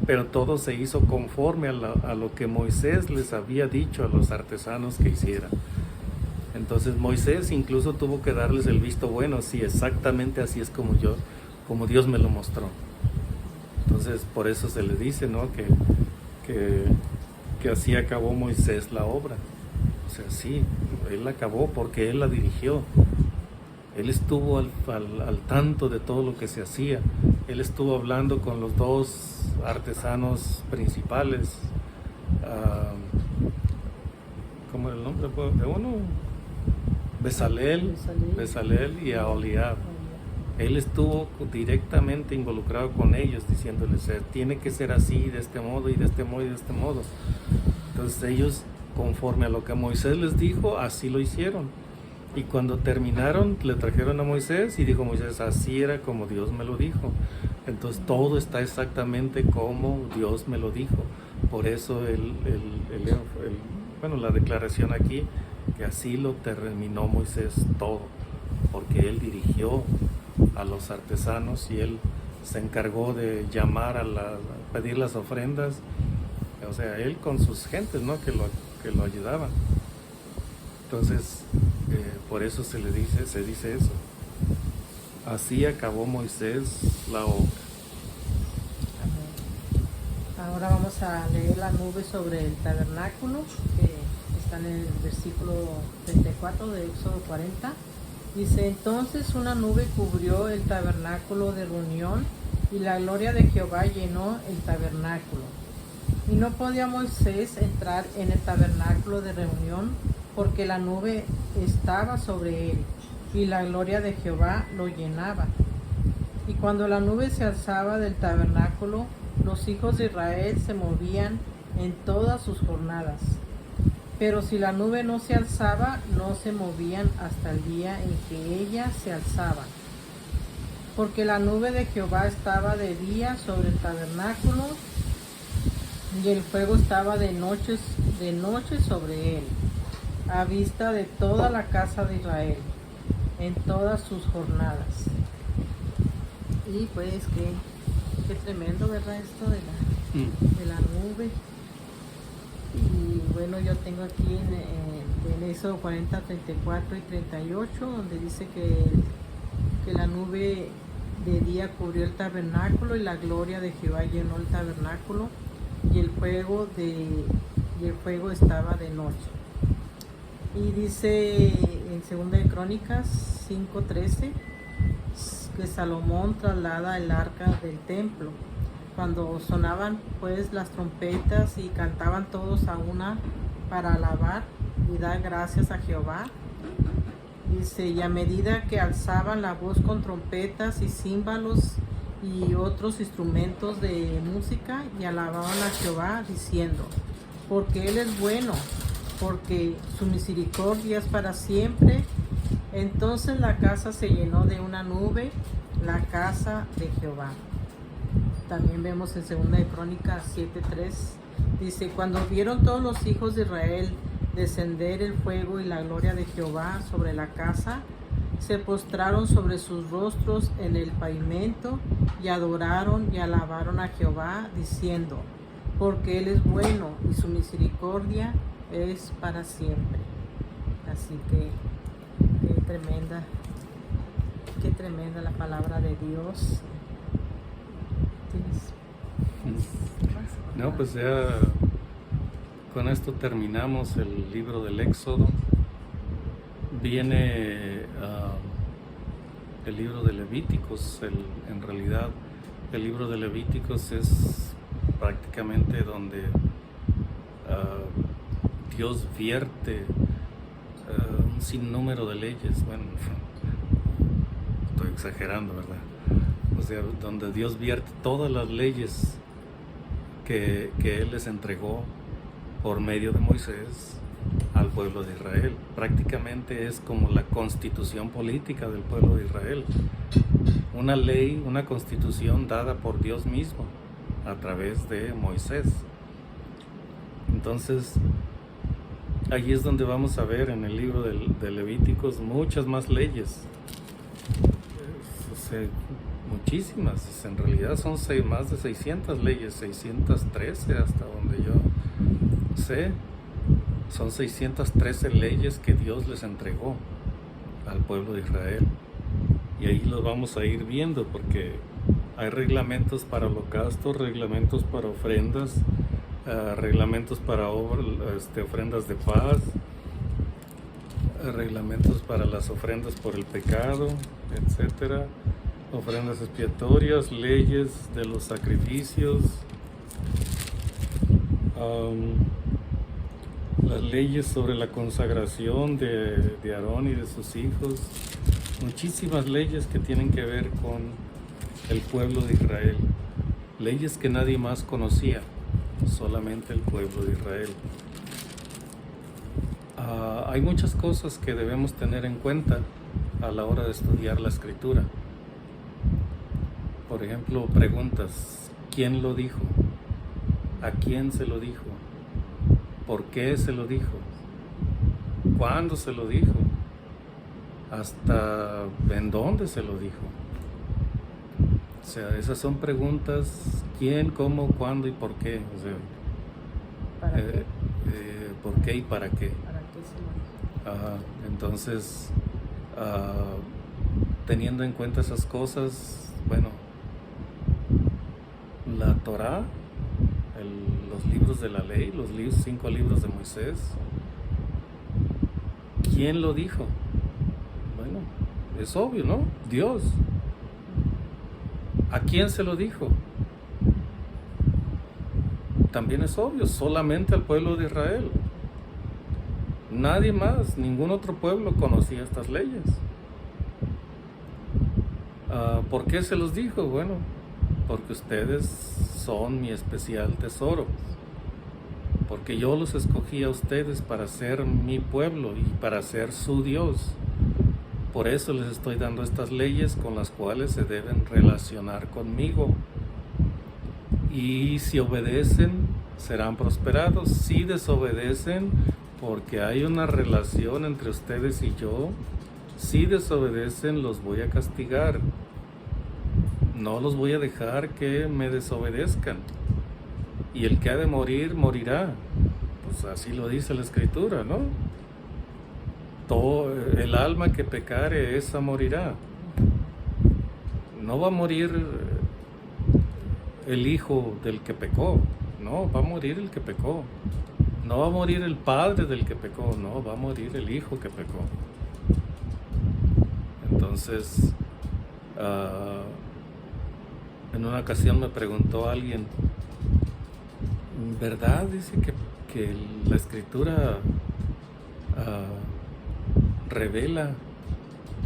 Pero todo se hizo conforme a lo que Moisés les había dicho a los artesanos que hicieran. Entonces Moisés incluso tuvo que darles el visto bueno, sí, exactamente así es como Dios me lo mostró. Entonces por eso se le dice, ¿no? que así acabó Moisés la obra. O sea, sí, él la acabó porque él la dirigió. Él estuvo al tanto de todo lo que se hacía. Él estuvo hablando con los dos artesanos principales. ¿Cómo era el nombre de uno? Bezalel y Aholiab. Él estuvo directamente involucrado con ellos, diciéndoles, tiene que ser así, de este modo, y de este modo, y de este modo. Entonces ellos, conforme a lo que Moisés les dijo, así lo hicieron. Y cuando terminaron, le trajeron a Moisés y dijo Moisés, así era como Dios me lo dijo. Entonces todo está exactamente como Dios me lo dijo. Por eso la declaración aquí, que así lo terminó Moisés todo, porque él dirigió a los artesanos y él se encargó de llamar a pedir las ofrendas, o sea, él con sus gentes, ¿no? que lo ayudaban. Entonces, por eso se dice eso. Así acabó Moisés la obra. Ahora vamos a leer la nube sobre el tabernáculo, que está en el versículo 34 de Éxodo 40. Dice, entonces una nube cubrió el tabernáculo de reunión y la gloria de Jehová llenó el tabernáculo. Y no podía Moisés entrar en el tabernáculo de reunión porque la nube estaba sobre él y la gloria de Jehová lo llenaba. Y cuando la nube se alzaba del tabernáculo, los hijos de Israel se movían en todas sus jornadas. Pero si la nube no se alzaba, no se movían hasta el día en que ella se alzaba. Porque la nube de Jehová estaba de día sobre el tabernáculo, y el fuego estaba de noche sobre él, a vista de toda la casa de Israel. en todas sus jornadas. Y pues qué tremendo, ¿verdad? Esto de la nube. Y bueno, yo tengo aquí en Éxodo 40, 34 y 38, donde dice que la nube de día cubrió el tabernáculo y la gloria de Jehová llenó el tabernáculo y el fuego estaba de noche. Y dice en 2 de Crónicas 5:13 que Salomón traslada el arca del templo. Cuando sonaban pues las trompetas y cantaban todos a una para alabar y dar gracias a Jehová. Dice, y a medida que alzaban la voz con trompetas y címbalos y otros instrumentos de música y alababan a Jehová diciendo, porque Él es bueno, porque su misericordia es para siempre. Entonces la casa se llenó de una nube, la casa de Jehová. También vemos en 2 de Crónicas 7:3, dice, cuando vieron todos los hijos de Israel descender el fuego y la gloria de Jehová sobre la casa, se postraron sobre sus rostros en el pavimento y adoraron y alabaron a Jehová, diciendo, porque Él es bueno y su misericordia es para siempre. Así que qué tremenda la palabra de Dios. No, pues ya con esto terminamos el libro del Éxodo. Viene el libro de Levíticos. En realidad el libro de Levíticos es prácticamente donde Dios vierte un sinnúmero de leyes. Bueno, estoy exagerando, ¿verdad? O sea, donde Dios vierte todas las leyes que Él les entregó por medio de Moisés al pueblo de Israel. Prácticamente es como la constitución política del pueblo de Israel. Una ley, una constitución dada por Dios mismo a través de Moisés. Entonces, allí es donde vamos a ver en el libro de Levíticos muchas más leyes. O sea, muchísimas, en realidad son más de 600 leyes, 613 hasta donde yo sé, son 613 leyes que Dios les entregó al pueblo de Israel, y ahí los vamos a ir viendo porque hay reglamentos para holocaustos, reglamentos para ofrendas, reglamentos para ofrendas de paz, reglamentos para las ofrendas por el pecado, etcétera, ofrendas expiatorias, leyes de los sacrificios, las leyes sobre la consagración de Aarón y de sus hijos, muchísimas leyes que tienen que ver con el pueblo de Israel, leyes que nadie más conocía, solamente el pueblo de Israel. Hay muchas cosas que debemos tener en cuenta a la hora de estudiar la Escritura. Por ejemplo, preguntas: ¿quién lo dijo? ¿A quién se lo dijo? ¿Por qué se lo dijo? ¿Cuándo se lo dijo? ¿Hasta en dónde se lo dijo? O sea, esas son preguntas: ¿quién, cómo, cuándo y por qué? O sea, ¿Para qué? ¿por qué y para qué? ¿Para qué se lo dijo? Entonces, teniendo en cuenta esas cosas, bueno, la Torá, los libros de la ley, los 5 libros de Moisés, ¿quién lo dijo? Bueno, es obvio, ¿no? Dios. ¿A quién se lo dijo? También es obvio, solamente al pueblo de Israel. Nadie más, ningún otro pueblo conocía estas leyes. ¿Por qué se los dijo? Bueno, porque ustedes son mi especial tesoro. Porque yo los escogí a ustedes para ser mi pueblo y para ser su Dios. Por eso les estoy dando estas leyes con las cuales se deben relacionar conmigo. Y si obedecen, serán prosperados. Si desobedecen, porque hay una relación entre ustedes y yo, si desobedecen los voy a castigar, no los voy a dejar que me desobedezcan, y el que ha de morir, morirá. Pues así lo dice la Escritura, ¿no? Todo, el alma que pecare, esa morirá. No va a morir el hijo del que pecó, no, va a morir el que pecó. No va a morir el padre del que pecó, no, va a morir el hijo que pecó. Entonces, en una ocasión me preguntó alguien, ¿verdad? Dice que la Escritura revela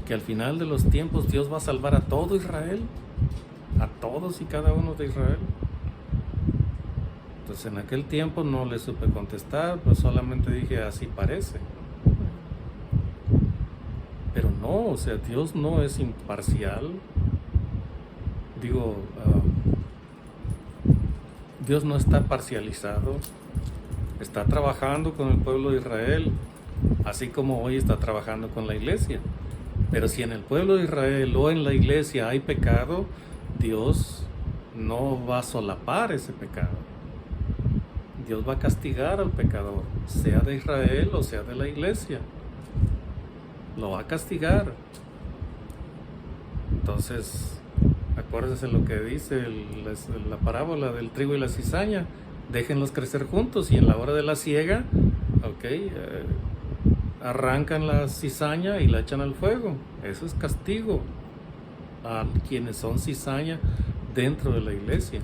que al final de los tiempos Dios va a salvar a todo Israel, a todos y cada uno de Israel. Entonces en aquel tiempo no le supe contestar, pues solamente dije, así parece. Pero no, o sea, Dios no es imparcial. Digo, Dios no está parcializado. Está trabajando con el pueblo de Israel, así como hoy está trabajando con la iglesia. Pero si en el pueblo de Israel o en la iglesia hay pecado, Dios no va a solapar ese pecado. Dios va a castigar al pecador, sea de Israel o sea de la iglesia. Lo va a castigar. Entonces, acuérdense lo que dice la parábola del trigo y la cizaña. Déjenlos crecer juntos y en la hora de la siega, arrancan la cizaña y la echan al fuego. Eso es castigo a quienes son cizaña dentro de la iglesia.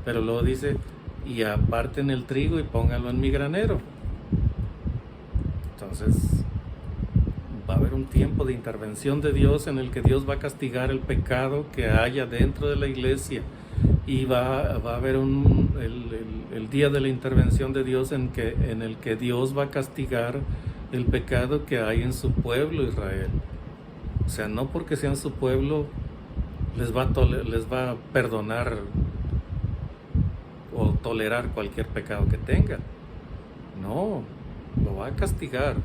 Pero luego dice, y aparten el trigo y pónganlo en mi granero. Entonces va a haber un tiempo de intervención de Dios en el que Dios va a castigar el pecado que haya dentro de la iglesia, y va a haber el día de la intervención de Dios en el que Dios va a castigar el pecado que hay en su pueblo Israel. O sea, no porque sean su pueblo les va a perdonar o tolerar cualquier pecado que tengan. No, lo va a castigar,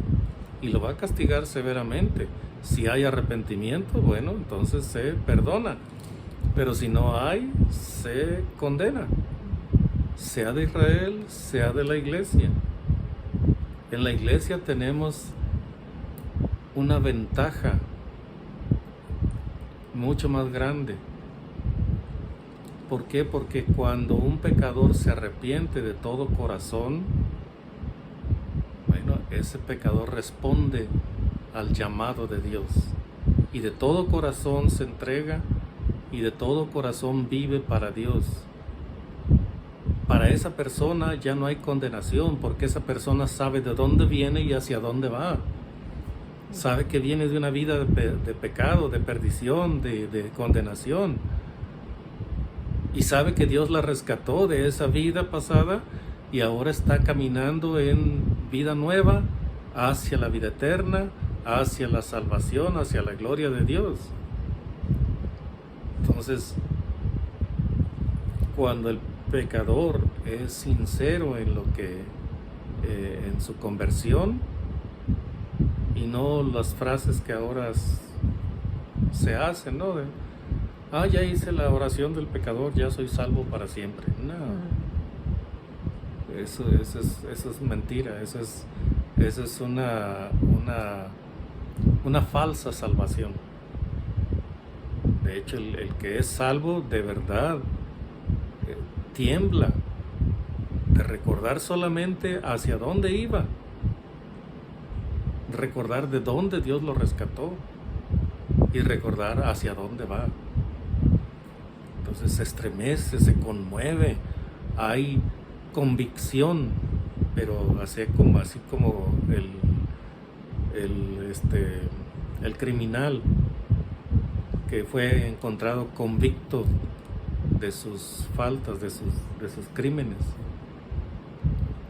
y lo va a castigar severamente. Si hay arrepentimiento, bueno, entonces se perdona, pero si no hay, se condena, sea de Israel, sea de la iglesia. En la iglesia tenemos una ventaja mucho más grande. ¿Por qué? Porque cuando un pecador se arrepiente de todo corazón, bueno, ese pecador responde al llamado de Dios, y de todo corazón se entrega, y de todo corazón vive para Dios. Para esa persona ya no hay condenación, porque esa persona sabe de dónde viene y hacia dónde va. Sabe que viene de una vida de pecado, de perdición, de condenación. Y sabe que Dios la rescató de esa vida pasada y ahora está caminando en vida nueva hacia la vida eterna, hacia la salvación, hacia la gloria de Dios. Entonces, cuando el pecador es sincero en en su conversión, y no las frases que ahora se hacen, ¿no? Ya hice la oración del pecador, ya soy salvo para siempre. No, eso es mentira, eso es una falsa salvación. De hecho, el que es salvo de verdad tiembla de recordar solamente hacia dónde iba, recordar de dónde Dios lo rescató y recordar hacia dónde va. Entonces se estremece, se conmueve, hay convicción, pero así como el criminal que fue encontrado convicto de sus faltas, de sus crímenes.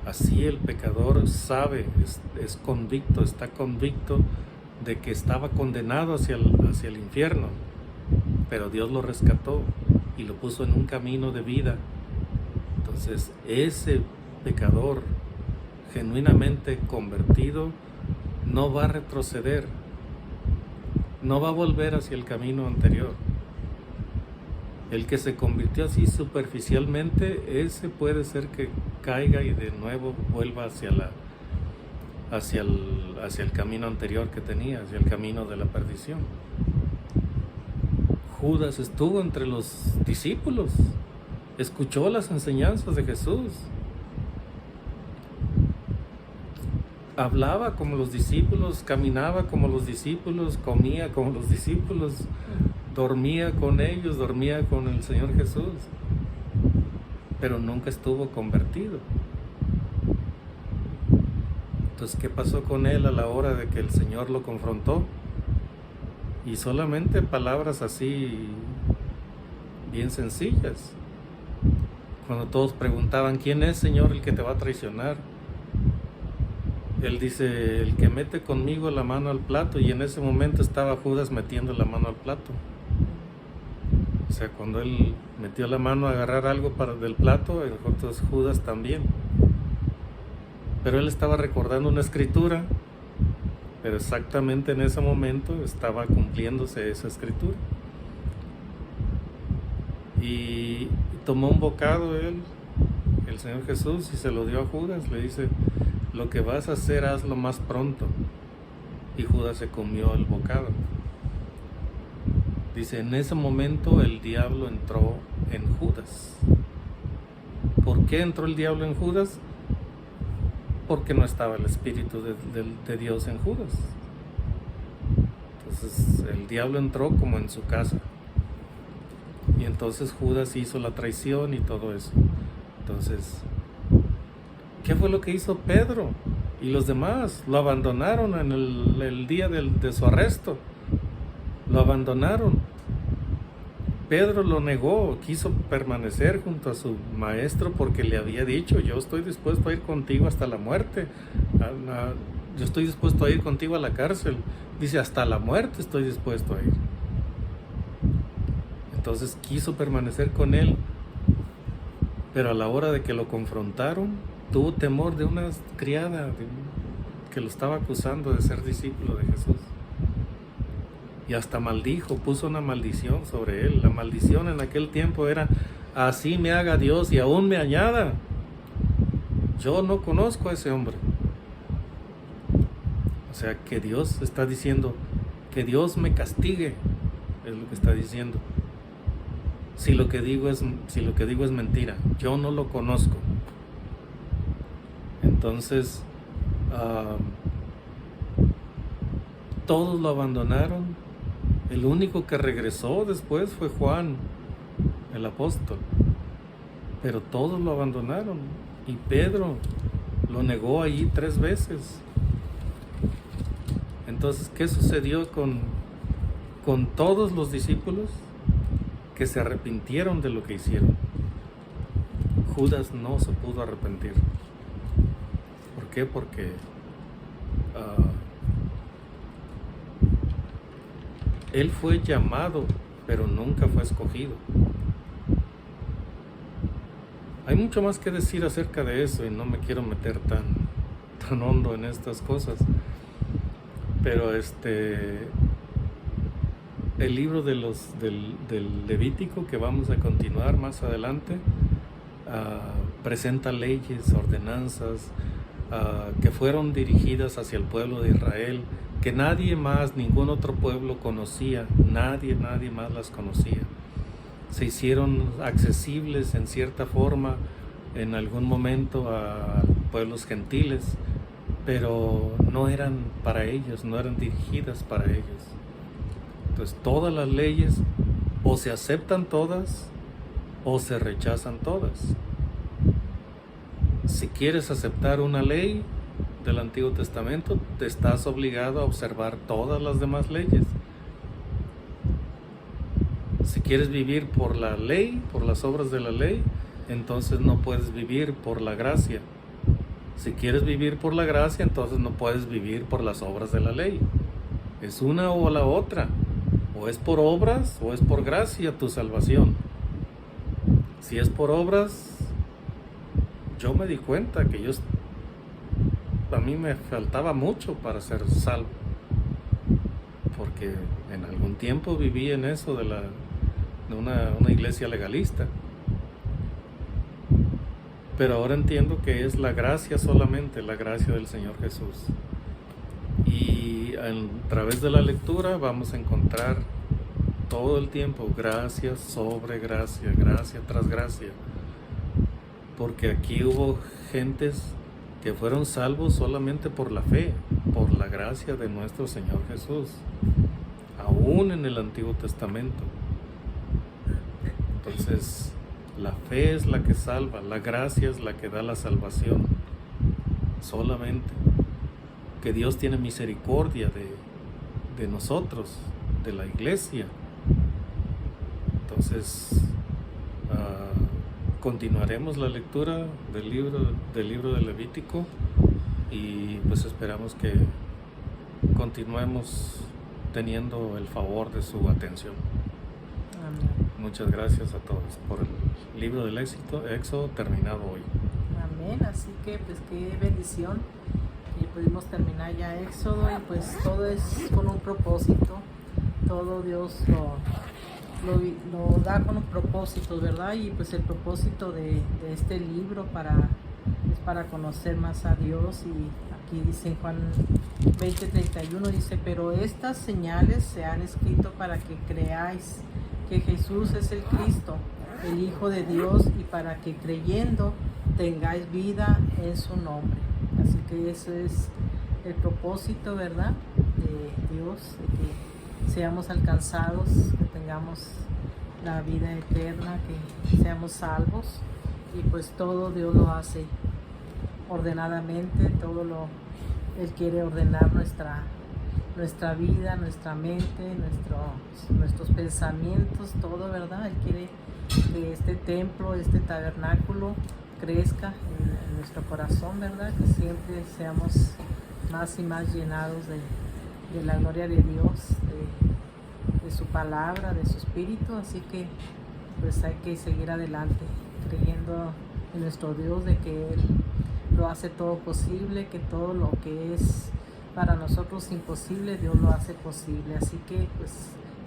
Así el pecador sabe, es convicto, está convicto de que estaba condenado hacia el infierno, pero Dios lo rescató y lo puso en un camino de vida. Entonces ese pecador genuinamente convertido no va a retroceder, no va a volver hacia el camino anterior. El que se convirtió así superficialmente, ese puede ser que caiga y de nuevo vuelva hacia el camino anterior que tenía, hacia el camino de la perdición. Judas estuvo entre los discípulos, escuchó las enseñanzas de Jesús, hablaba como los discípulos, caminaba como los discípulos, comía como los discípulos, dormía con ellos, dormía con el Señor Jesús, pero nunca estuvo convertido. Entonces, ¿qué pasó con él a la hora de que el Señor lo confrontó? Y solamente palabras así, bien sencillas. Cuando todos preguntaban, ¿quién es, Señor, el que te va a traicionar? Él dice, el que mete conmigo la mano al plato, y en ese momento estaba Judas metiendo la mano al plato. O sea, cuando él metió la mano a agarrar algo del plato, entonces Judas también. Pero él estaba recordando una escritura, pero exactamente en ese momento estaba cumpliéndose esa escritura. Y tomó un bocado él, el Señor Jesús, y se lo dio a Judas. Le dice, lo que vas a hacer, hazlo más pronto. Y Judas se comió el bocado. Dice, en ese momento el diablo entró en Judas. ¿Por qué entró el diablo en Judas? Porque no estaba el Espíritu de Dios en Judas. Entonces el diablo entró como en su casa. Y entonces Judas hizo la traición y todo eso. Entonces, ¿qué fue lo que hizo Pedro? Y los demás lo abandonaron en el día de su arresto. Lo abandonaron. Pedro lo negó, quiso permanecer junto a su maestro porque le había dicho, yo estoy dispuesto a ir contigo hasta la muerte, yo estoy dispuesto a ir contigo a la cárcel. Dice, hasta la muerte estoy dispuesto a ir. Entonces quiso permanecer con él, pero a la hora de que lo confrontaron, tuvo temor de una criada que lo estaba acusando de ser discípulo de Jesús. Y hasta maldijo, puso una maldición sobre él. La maldición en aquel tiempo era, así me haga Dios y aún me añada. Yo no conozco a ese hombre. O sea, que Dios está diciendo, que Dios me castigue, es lo que está diciendo. Si lo que digo es mentira, yo no lo conozco. Entonces, todos lo abandonaron. El único que regresó después fue Juan, el apóstol. Pero todos lo abandonaron. Y Pedro lo negó allí 3 veces. Entonces, ¿qué sucedió con todos los discípulos? Que se arrepintieron de lo que hicieron. Judas no se pudo arrepentir. ¿Por qué? Porque él fue llamado, pero nunca fue escogido. Hay mucho más que decir acerca de eso y no me quiero meter tan hondo en estas cosas. Pero el libro del Levítico, que vamos a continuar más adelante, presenta leyes, ordenanzas que fueron dirigidas hacia el pueblo de Israel, que nadie más, ningún otro pueblo conocía, nadie más las conocía. Se hicieron accesibles en cierta forma en algún momento a pueblos gentiles, pero no eran para ellos, no eran dirigidas para ellos. Entonces todas las leyes o se aceptan todas o se rechazan todas. Si quieres aceptar una ley del Antiguo Testamento, te estás obligado a observar todas las demás leyes. Si quieres vivir por la ley, por las obras de la ley, entonces no puedes vivir por la gracia. Si quieres vivir por la gracia, entonces no puedes vivir por las obras de la ley. Es una o la otra. O es por obras o es por gracia tu salvación. Si es por obras, yo me di cuenta que a mí me faltaba mucho para ser salvo. porque en algún tiempo viví en eso de una iglesia legalista. Pero ahora entiendo que es la gracia solamente, la gracia del Señor Jesús. Y a través de la lectura vamos a encontrar todo el tiempo gracia sobre gracia, gracia tras gracia. Porque aquí hubo gentes que fueron salvos solamente por la fe, por la gracia de nuestro Señor Jesús, aún en el Antiguo Testamento. Entonces, la fe es la que salva, la gracia es la que da la salvación, solamente. Que Dios tiene misericordia de nosotros, de la iglesia. Entonces, continuaremos la lectura del libro de Levítico y pues esperamos que continuemos teniendo el favor de su atención. Amén. Muchas gracias a todos por el libro del Éxodo terminado hoy. Amén. Así que pues qué bendición que pudimos terminar ya Éxodo, y pues todo es con un propósito. Todo Dios lo da con un propósito, ¿verdad? Y pues el propósito de este libro es para conocer más a Dios. Y aquí dice en Juan 20:31, dice: pero estas señales se han escrito para que creáis que Jesús es el Cristo, el Hijo de Dios, y para que creyendo tengáis vida en su nombre. Así que eso es el propósito, ¿verdad?, de Dios, de que seamos alcanzados, que tengamos la vida eterna, que seamos salvos. Y pues todo Dios lo hace ordenadamente, Él quiere ordenar nuestra vida, nuestra mente, nuestros pensamientos, todo, ¿verdad? Él quiere que este templo, este tabernáculo crezca en nuestro corazón, ¿verdad? Que siempre seamos más y más llenados de la gloria de Dios, de su palabra, de su espíritu. Así que pues hay que seguir adelante creyendo en nuestro Dios, de que Él lo hace todo posible, que todo lo que es para nosotros imposible, Dios lo hace posible. Así que pues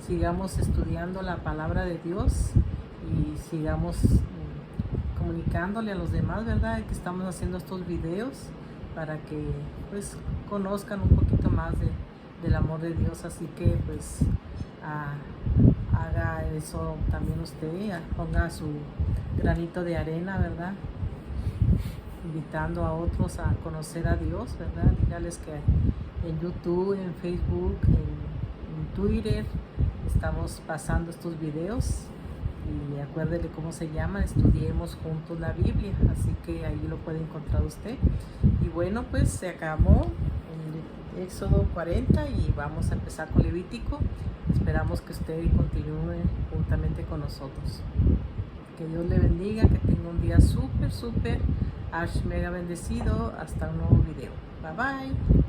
sigamos estudiando la palabra de Dios y sigamos comunicándole a los demás, ¿verdad?, que estamos haciendo estos videos para que pues conozcan un poquito más del amor de Dios. Así que pues haga eso también usted, ponga su granito de arena, ¿verdad?, invitando a otros a conocer a Dios, ¿verdad? Dígales que en YouTube, en Facebook, en Twitter estamos pasando estos videos, y acuérdele cómo se llama: Estudiemos Juntos la Biblia. Así que ahí lo puede encontrar usted. Y bueno, pues se acabó el Éxodo 40 y vamos a empezar con Levítico. Esperamos que usted continúe juntamente con nosotros. Que Dios le bendiga, que tenga un día súper, mega bendecido. Hasta un nuevo video. Bye bye.